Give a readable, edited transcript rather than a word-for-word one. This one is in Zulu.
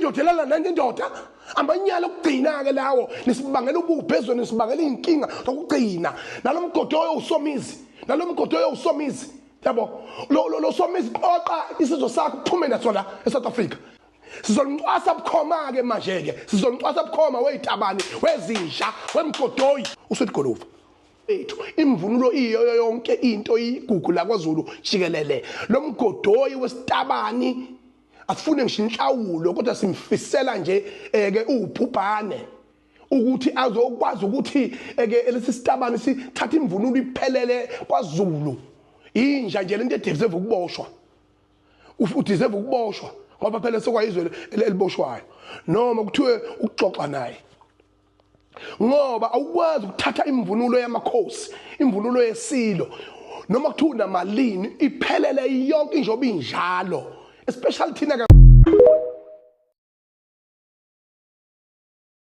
indodelana nange indoda amanyala okugcina ke lawo nisibangela ububhezweni nisibangela inkinga zokugcina nalomgodo usomizi yabo lo somizi qoqa isizwe sakho kuphume nasona eSouth Africa sizolunqwasa bukhoma ke manje ke sizolunqwasa bukhoma weyitabani wezinja wemgodoyi usithi Golofu ethu imvunulo iyo yonke into igugu la kwaZulu jikelele lo mgodoyi wesitabani asifune ngisho inhlawulo kodwa simfisela nje ke ubhubhane ukuthi azokwazi ukuthi ke lesi sitabani sithatha imvunulo iphelele kwaZulu inja nje lento edeserve ukuboshwa udeserve ukuboshwa ngoba phela sokwayizwe eliboshwayo noma kuthiwe ukuxoxa naye ngoba awukwazi ukuthatha imvunulo yamakhosi imvunulo yesilo noma kuthiwa namalini iphelele yonke injobe injalo especially thina